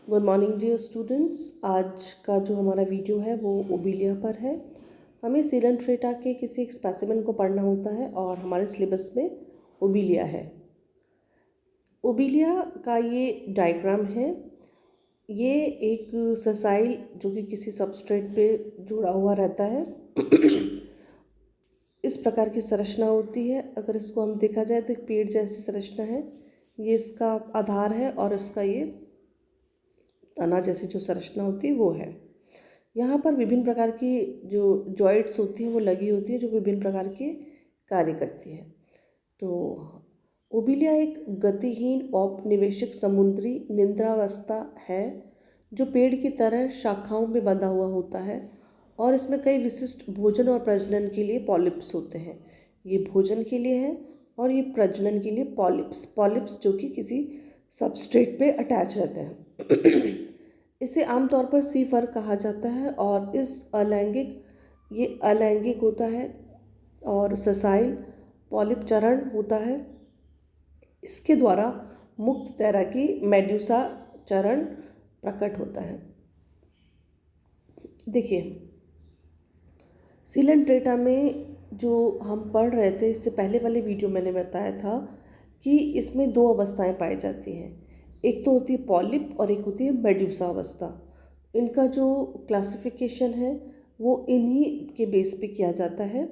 Good morning dear students. आज का जो हमारा वीडियो है वो ओबिलिया पर है। हमें सीलेंट्रेटा के किसी एक स्पेसिमेन को पढ़ना होता है और हमारे सिलेबस में ओबिलिया है। ओबिलिया का ये डायग्राम है। ये एक ससाइल जो कि किसी सबस्ट्रेट पे जुड़ा हुआ रहता है इस प्रकार की संरचना होती है। अगर इसको हम देखा जाए तो एक पेड़ जैसी संरचना है। ये इसका आधार है और इसका ये तना जैसी जो संरचना होती है वो है। यहाँ पर विभिन्न प्रकार की जो जॉइंट्स होती हैं वो लगी होती है जो विभिन्न प्रकार के कार्य करती है। तो ओबिलिया एक गतिहीन औपनिवेशिक समुद्री निद्रावस्था है जो पेड़ की तरह शाखाओं में बंधा हुआ होता है और इसमें कई विशिष्ट भोजन और प्रजनन के लिए पॉलिप्स होते हैं। ये भोजन के लिए है और ये प्रजनन के लिए पॉलिप्स जो कि किसी सबस्ट्रेट पे अटैच रहते हैं इसे आमतौर पर सी फर कहा जाता है और ये अलैंगिक होता है और ससाइल पॉलिप चरण होता है। इसके द्वारा मुक्त तैराकी मेड्यूसा चरण प्रकट होता है। देखिए सीलेंट्रेटा में जो हम पढ़ रहे थे इससे पहले वाले वीडियो मैंने बताया था कि इसमें दो अवस्थाएं पाई जाती हैं। एक तो होती है पॉलिप और एक होती है मेड्यूसा अवस्था। इनका जो क्लासिफिकेशन है वो इन्हीं के बेस पे किया जाता है।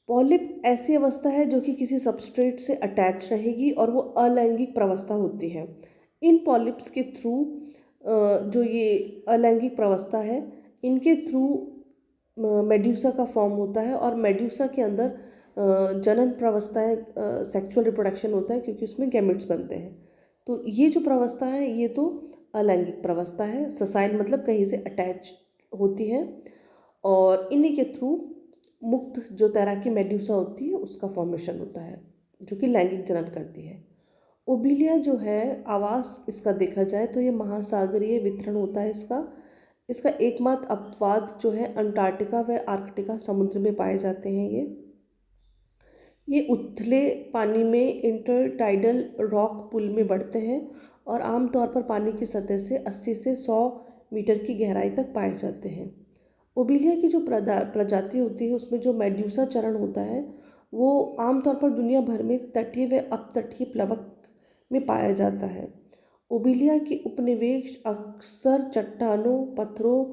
पॉलिप ऐसी अवस्था है जो कि किसी सबस्ट्रेट से अटैच रहेगी और वो अलैंगिक प्रवस्था होती है। इन पॉलिप्स के थ्रू जो ये अलैंगिक प्रवस्था है इनके थ्रू मेड्यूसा का फॉर्म होता है और मेड्यूसा के अंदर जनन प्रवस्थाएं सेक्सुअल रिप्रोडक्शन होता है क्योंकि उसमें गैमेट्स बनते हैं। तो ये जो प्रवस्था है ये तो अलैंगिक प्रवस्था है। ससाइल मतलब कहीं से अटैच होती है और इन्हीं के थ्रू मुक्त जो तैराकी मेड्यूसा होती है उसका फॉर्मेशन होता है जो कि लैंगिक जनन करती है। ओबिलिया जो है आवास इसका देखा जाए तो ये महासागरीय वितरण होता है इसका एकमात्र अपवाद जो है अंटार्कटिका व आर्कटिका समुद्र में पाए जाते हैं। ये उथले पानी में इंटरटाइडल रॉक पुल में बढ़ते हैं और आमतौर पर पानी की सतह से 80 से 100 मीटर की गहराई तक पाए जाते हैं। ओबिलिया की जो प्रजाति होती है उसमें जो मेड्यूसा चरण होता है वो आमतौर पर दुनिया भर में तटीय व अपतटीय प्लवक में पाया जाता है। ओबिलिया की उपनिवेश अक्सर चट्टानों, पत्थरों,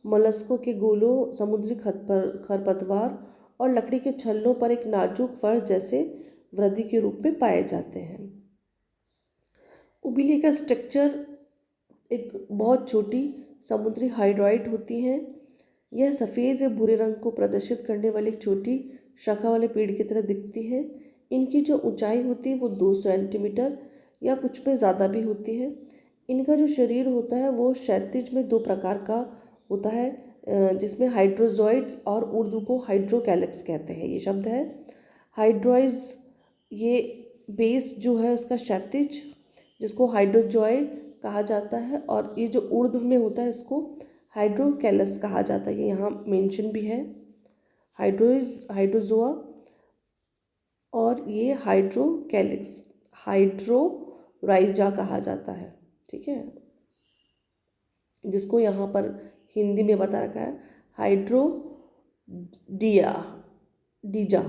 मोलस्कों के गोलों, समुद्री खरपतवार और लकड़ी के छल्लों पर एक नाजुक फर जैसे वृद्धि के रूप में पाए जाते हैं। ओबिलिया का स्ट्रक्चर एक बहुत छोटी समुद्री हाइड्रॉइड होती हैं। यह सफ़ेद व भूरे रंग को प्रदर्शित करने वाली एक छोटी शाखा वाले पेड़ की तरह दिखती है। इनकी जो ऊंचाई होती है वो 2 सेंटीमीटर या कुछ में ज़्यादा भी होती है। इनका जो शरीर होता है वो क्षैतिज में 2 प्रकार का होता है जिसमें हाइड्रोजॉइड और उर्दू को हाइड्रोकैलिक्स कहते हैं। ये शब्द है हाइड्रोइज। ये बेस जो है उसका क्षैतिज जिसको हाइड्रोजॉइड कहा जाता है और ये जो उर्दू में होता है इसको हाइड्रोकैलस कहा जाता है। ये यहाँ मेंशन भी है हाइड्रोजोआ और ये हाइड्रोकैलिक्स हाइड्रोराइजा कहा जाता है। ठीक है, जिसको यहाँ पर हिंदी में बता रखा है डीजा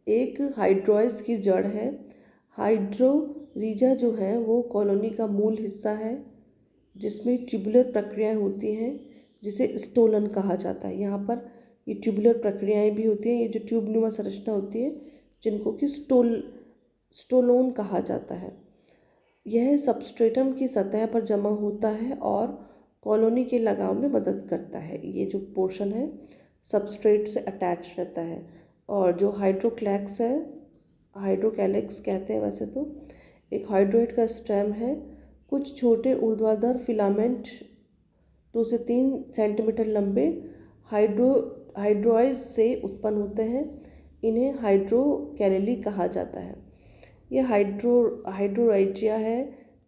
एक हाइड्रोइस की जड़ है। हाइड्रोरीजा जो है वो कॉलोनी का मूल हिस्सा है जिसमें ट्यूबुलर प्रक्रियाएं होती हैं जिसे स्टोलन कहा जाता है। यहाँ पर ये ट्यूबुलर प्रक्रियाएं भी होती हैं। ये जो ट्यूबनुमा संरचना होती है जिनको कि स्टोलोन कहा जाता है। यह सबस्ट्रेटम की सतह पर जमा होता है और कॉलोनी के लगाव में मदद करता है। ये जो पोर्शन है सबस्ट्रेट से अटैच रहता है और जो हाइड्रोक्लैक्स है हाइड्रोकैलिक्स कहते हैं वैसे तो एक हाइड्रोइड का स्टेम है। कुछ छोटे ऊर्ध्वाधर फिलामेंट 2 से 3 सेंटीमीटर लंबे हाइड्रोइड से उत्पन्न होते हैं। इन्हें हाइड्रोकैलेली कहा जाता है। यह हाइड्रोराइजिया है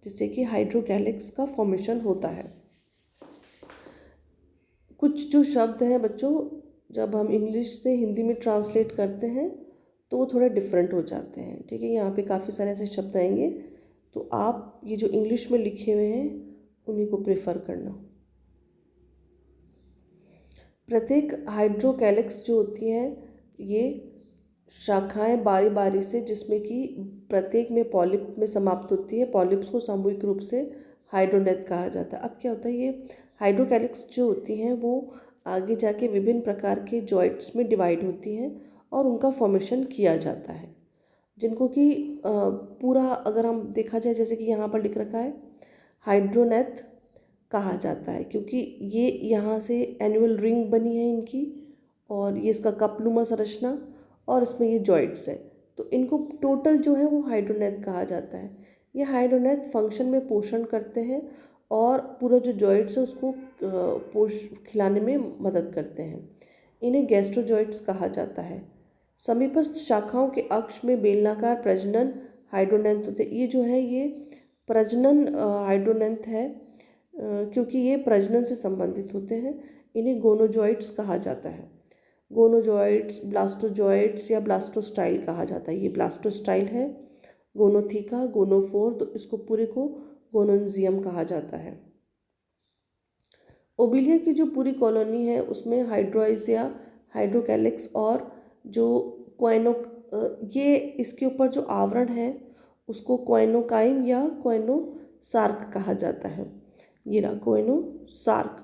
जिससे कि हाइड्रोकैलिक्स का फॉर्मेशन होता है। कुछ जो शब्द हैं बच्चों जब हम इंग्लिश से हिंदी में ट्रांसलेट करते हैं तो वो थोड़े डिफरेंट हो जाते हैं। ठीक है, यहाँ पे काफ़ी सारे ऐसे शब्द आएंगे तो आप ये जो इंग्लिश में लिखे हुए हैं उन्हीं को प्रेफर करना। प्रत्येक हाइड्रोकैलिक्स जो होती हैं ये शाखाएं बारी बारी से, जिसमें कि प्रत्येक में पॉलिप में समाप्त होती है। पॉलिप्स को सामूहिक रूप से हाइड्रोनेथ कहा जाता है। अब क्या होता है, ये हाइड्रोकैलिक्स जो होती हैं वो आगे जाके विभिन्न प्रकार के जॉइंट्स में डिवाइड होती हैं और उनका फॉर्मेशन किया जाता है, जिनको कि पूरा अगर हम देखा जाए, जैसे कि यहाँ पर लिख रखा है, हाइड्रोनेथ कहा जाता है, क्योंकि ये यहाँ से एनुअल रिंग बनी है इनकी, और ये इसका कपनुमा संरचना, और इसमें ये जॉइंट्स है, तो इनको टोटल जो है वो हाइड्रोनेथ कहा जाता है। ये हाइड्रोनेथ फंक्शन में पोषण करते हैं और पूरा जो जॉइंट्स है उसको खिलाने में मदद करते हैं। इन्हें गैस्ट्रोजॉइंट्स कहा जाता है। समीपस्थ शाखाओं के अक्ष में बेलनाकार प्रजनन हाइड्रोनेंथ होते हैं। ये जो है ये प्रजनन हाइड्रोनेंथ है, क्योंकि ये प्रजनन से संबंधित होते हैं। इन्हें गोनोजॉइट्स कहा जाता है। गोनोजॉइट्स, ब्लास्टोजॉइट्स या ब्लास्टोस्टाइल कहा जाता है। ये ब्लास्टोस्टाइल है, गोनोथीका, गोनोफोर, तो इसको पूरे को गोनोन्जियम कहा जाता है। ओबिलिया की जो पूरी कॉलोनी है उसमें हाइड्रोइजिया, हाइड्रोकैलिक्स और जो क्वाइनो, ये इसके ऊपर जो आवरण है उसको क्वाइनोकाइम या क्वाइनोसार्क कहा जाता है। ये रहा क्वाइनोसार्क।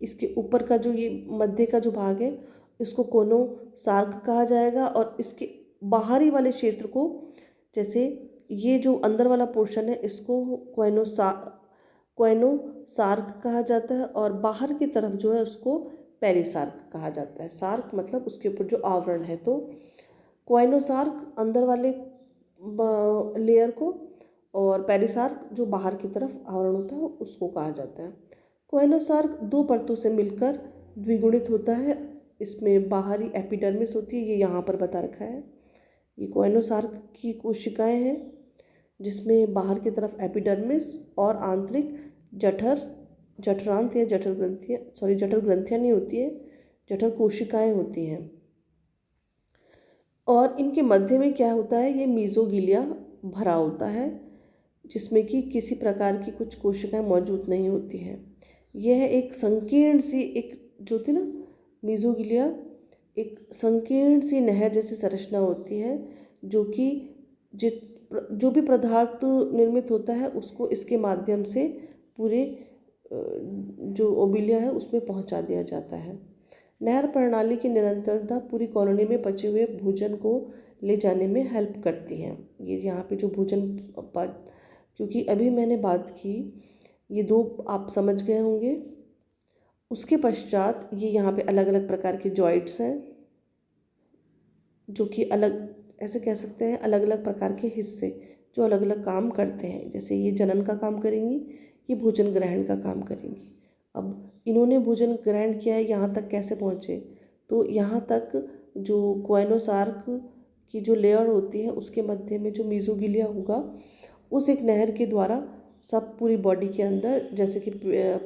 इसके ऊपर का जो ये मध्य का जो भाग है इसको कोनोसार्क कहा जाएगा, और इसके बाहरी वाले क्षेत्र को, जैसे ये जो अंदर वाला पोर्शन है इसको क्वाइनोसार्क कहा जाता है, और बाहर की तरफ जो है उसको पेरिसार्क कहा जाता है। सार्क मतलब उसके ऊपर जो आवरण है, तो क्वाइनोसार्क अंदर वाले लेयर को, और पेरिसार्क जो बाहर की तरफ आवरण होता है उसको कहा जाता है। क्वाइनोसार्क दो परतों से मिलकर द्विगुणित होता है। इसमें बाहरी एपिडर्मिस होती है, ये यहाँ पर बता रखा है। ये क्वाइनोसार्क की कोशिकाएं हैं जिसमें बाहर की तरफ एपिडर्मिस और आंतरिक जठरांत या जठर ग्रंथियाँ नहीं होती है, जठर कोशिकाएं होती हैं। और इनके मध्य में क्या होता है, ये मीजोगिलिया भरा होता है, जिसमें कि किसी प्रकार की कुछ कोशिकाएं मौजूद नहीं होती हैं। यह एक संकीर्ण सी, एक जो थी ना मीजोगिलिया, एक संकीर्ण सी नहर जैसी संरचना होती है, जो कि जो भी पदार्थ निर्मित होता है उसको इसके माध्यम से पूरे जो ओबिलिया है उसमें पहुंचा दिया जाता है। नहर प्रणाली की निरंतरता पूरी कॉलोनी में बचे हुए भोजन को ले जाने में हेल्प करती है। ये यहाँ पे जो भोजन, क्योंकि अभी मैंने बात की, ये दो आप समझ गए होंगे। उसके पश्चात ये यहाँ पे अलग अलग प्रकार के जॉइंट्स हैं, जो कि अलग, ऐसे कह सकते हैं अलग अलग प्रकार के हिस्से जो अलग अलग काम करते हैं। जैसे ये जनन का काम करेंगी, ये भोजन ग्रहण का काम करेंगी। अब इन्होंने भोजन ग्रहण किया है, यहाँ तक कैसे पहुँचे, तो यहाँ तक जो क्वाइनोसार्क की जो लेयर होती है उसके मध्य में जो मीजोगिलिया होगा, उस एक नहर के द्वारा सब पूरी बॉडी के अंदर, जैसे कि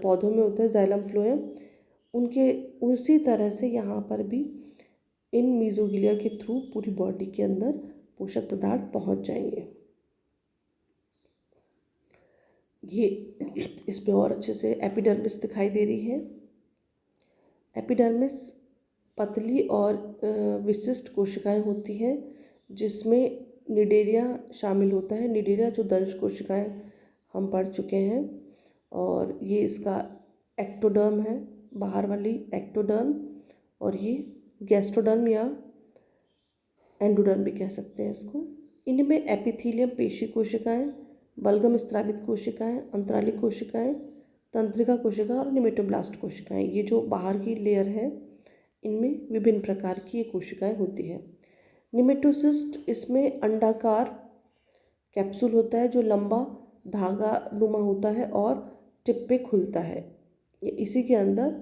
पौधों में होता है जाइलम फ्लोएम, उनके उसी तरह से यहाँ पर भी इन मीजोगिलिया के थ्रू पूरी बॉडी के अंदर पोषक पदार्थ पहुँच जाएंगे। ये इसमें और अच्छे से एपिडर्मिस दिखाई दे रही है। एपिडर्मिस पतली और विशिष्ट कोशिकाएं होती हैं, जिसमें निडेरिया शामिल होता है। निडेरिया जो दंश कोशिकाएं हम पढ़ चुके हैं, और ये इसका एक्टोडर्म है, बाहर वाली एक्टोडर्म, और ये गैस्ट्रोडर्म या एंडोडर्म भी कह सकते हैं इसको। इनमें एपिथीलियम पेशी कोशिकाएं, बलगम स्त्रावित कोशिकाएं, अंतरालिक कोशिकाएं, तंत्रिका कोशिका और निमेटोब्लास्ट कोशिकाएं, ये जो बाहर की लेयर है इनमें विभिन्न प्रकार की ये कोशिकाएं होती हैं। निमेटोसिस्ट, इसमें अंडाकार कैप्सूल होता है जो लंबा धागा नुमा होता है और टिप पे खुलता है। ये इसी के अंदर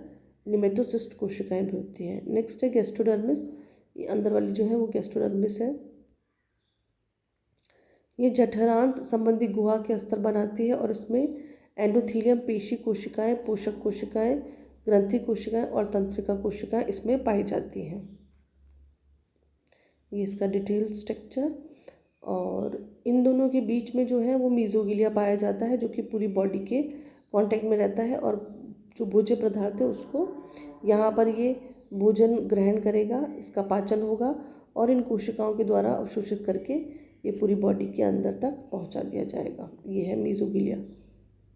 निमेटोसिस्ट कोशिकाएं भी होती हैं। नेक्स्ट है गैस्ट्रोडर्मिस, ये अंदर वाली जो है वो गैस्ट्रोडर्मिस है। ये जठरांत संबंधी गुहा के अस्तर बनाती है, और इसमें एंडोथीलियम पेशी कोशिकाएं, पोषक कोशिकाएं, ग्रंथि कोशिकाएं और तंत्रिका कोशिकाएं इसमें पाई जाती हैं। ये इसका डिटेल स्ट्रक्चर, और इन दोनों के बीच में जो है वो मीजोगिलिया पाया जाता है, जो कि पूरी बॉडी के कांटेक्ट में रहता है और जो भोज्य पदार्थ है उसको यहाँ पर ये भोजन ग्रहण करेगा, इसका पाचन होगा और इन कोशिकाओं के द्वारा अवशोषित करके ये पूरी बॉडी के अंदर तक पहुँचा दिया जाएगा। ये है मीजोगिलिया।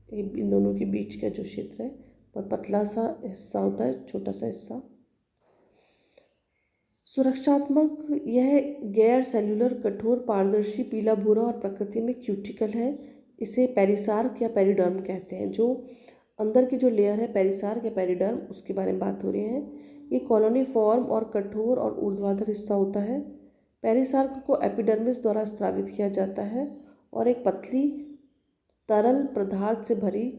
ये इन दोनों के बीच का जो क्षेत्र है बहुत पतला सा हिस्सा होता है, छोटा सा हिस्सा। सुरक्षात्मक यह गैर सेल्युलर कठोर पारदर्शी पीला भूरा और प्रकृति में क्यूटिकल है। इसे पेरिसार्क या पेरिडर्म कहते हैं। जो अंदर की जो लेयर है पेरिसार्क या पेरिडर्म, उसके बारे में बात हो रही है। ये कॉलोनी फॉर्म और कठोर और ऊर्ध्वाधर हिस्सा होता है। पेरिसार्क को एपिडर्मिस द्वारा स्रावित किया जाता है और एक पतली तरल पदार्थ से भरी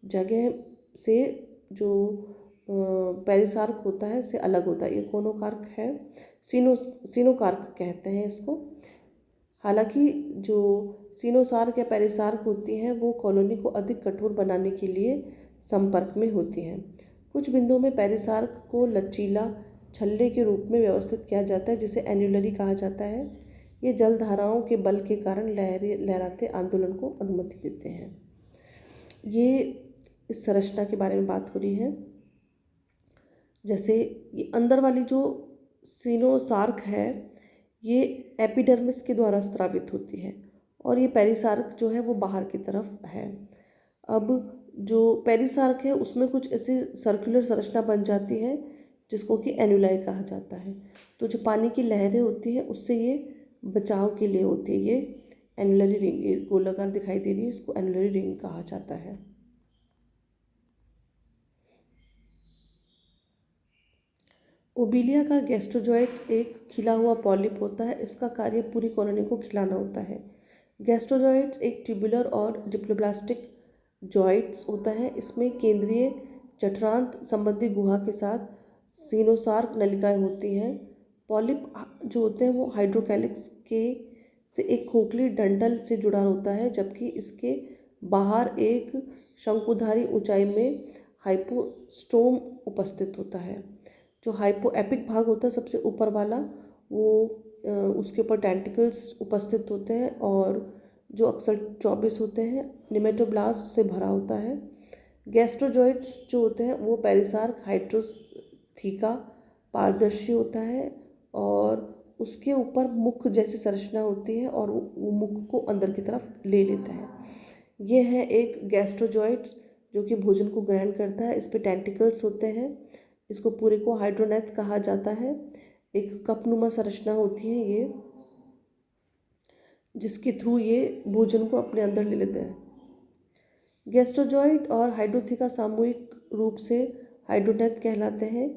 जगह से जो पेरिसार्क होता है से अलग होता है। ये कोनोकार्क है, सीनोकार्क कहते हैं इसको। हालांकि जो सीनोसार्क या पेरिसार्क होती हैं वो कॉलोनी को अधिक कठोर बनाने के लिए संपर्क में होती हैं। कुछ बिंदुओं में पेरिसार्क को लचीला छल्ले के रूप में व्यवस्थित किया जाता है जिसे एन्युलरी कहा जाता है। ये जलधाराओं के बल के कारण लहराते आंदोलन को अनुमति देते हैं। ये इस संरचना के बारे में बात हो रही है। जैसे ये अंदर वाली जो सीनोसार्क है ये एपिडर्मिस के द्वारा स्रावित होती है और ये पेरिसार्क जो है वो बाहर की तरफ है। अब जो पेरिसार्क है उसमें कुछ ऐसी सर्कुलर संरचना बन जाती है जिसको कि एन्युलाई कहा जाता है। तो जो पानी की लहरें होती हैं उससे ये बचाव के लिए होती है। ये एन्युलरी रिंग, ये गोलाकार दिखाई दे रही है, इसको एन्युलरी रिंग कहा जाता है। ओबिलिया का गैस्ट्रोजॉइट्स एक खिला हुआ पॉलिप होता है। इसका कार्य पूरी कॉलोनी को खिलाना होता है। गैस्ट्रोजॉइट्स एक ट्यूबुलर और डिप्लोब्लास्टिक जॉइट्स होता है। इसमें केंद्रीय जठरांत संबंधी गुहा के साथ सीनोसार्क नलिकाएं होती हैं। पॉलिप जो होते हैं वो हाइड्रोकैलिक्स के से एक खोखली डंठल से जुड़ा होता है, जबकि इसके बाहर एक शंकुधारी ऊंचाई में हाइपोस्टोम उपस्थित होता है। जो हाइपोएपिक भाग होता है सबसे ऊपर वाला, वो उसके ऊपर टेंटिकल्स उपस्थित होते हैं और जो अक्सर 24 होते हैं निमेटोब्लास्ट से भरा होता है। गैस्ट्रोजॉइट्स जो होते हैं वो पेरिसार्क हाइड्रोथीका पारदर्शी होता है और उसके ऊपर मुख जैसी संरचना होती है और वो मुख को अंदर की तरफ ले लेता है। ये है एक गैस्ट्रोजॉइट्स जो कि भोजन को ग्रहण करता है। इस पे टेंटिकल्स होते हैं। इसको पूरे को हाइड्रोनेथ कहा जाता है। एक कपनुमा संरचना होती है ये, जिसके थ्रू ये भोजन को अपने अंदर ले लेते हैं। गैस्ट्रोजॉइट और हाइड्रोथीका सामूहिक रूप से हाइड्रोनेथ कहलाते हैं।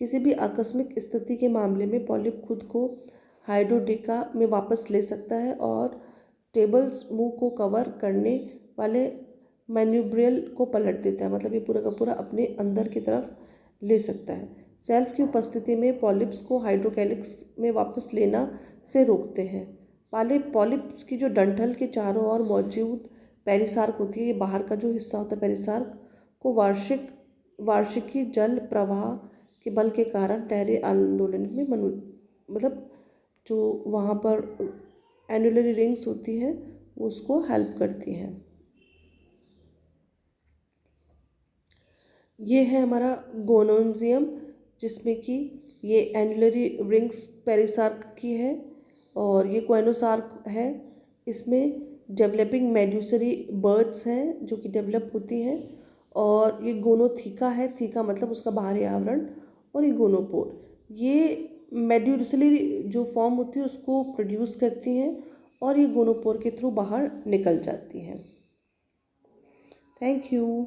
किसी भी आकस्मिक स्थिति के मामले में पॉलिप खुद को हाइड्रोडेका में वापस ले सकता है और टेबल्स मुंह को कवर करने वाले मैन्यूब्रियल को पलट देता है। मतलब ये पूरा का पूरा अपने अंदर की तरफ ले सकता है। सेल्फ की उपस्थिति में पॉलिप्स को हाइड्रोकैलिक्स में वापस लेना से रोकते हैं। पॉलिप्स की जो डंठल के चारों ओर मौजूद पेरिसार्क होती है, ये बाहर का जो हिस्सा होता है पेरिसार्क को वार्षिकी जल प्रवाह के बल के कारण लहरी आंदोलन में मतलब जो वहाँ पर एन्युलरी रिंग्स होती हैं उसको हेल्प करती हैं। ये है हमारा गोनोन्जियम, जिसमें कि ये एन्युलरी रिंग्स पेरिसार्क की है और ये क्वेनोसार्क है। इसमें डेवलपिंग मेड्यूसरी बर्ड्स हैं जो कि डेवलप होती हैं और ये गोनोथीका है। थीका मतलब उसका बाहरी आवरण और ये गोनोपोर। ये मेड्यूसरी जो फॉर्म होती है उसको प्रोड्यूस करती हैं और ये गोनोपोर के थ्रू बाहर निकल जाती हैं। Thank you.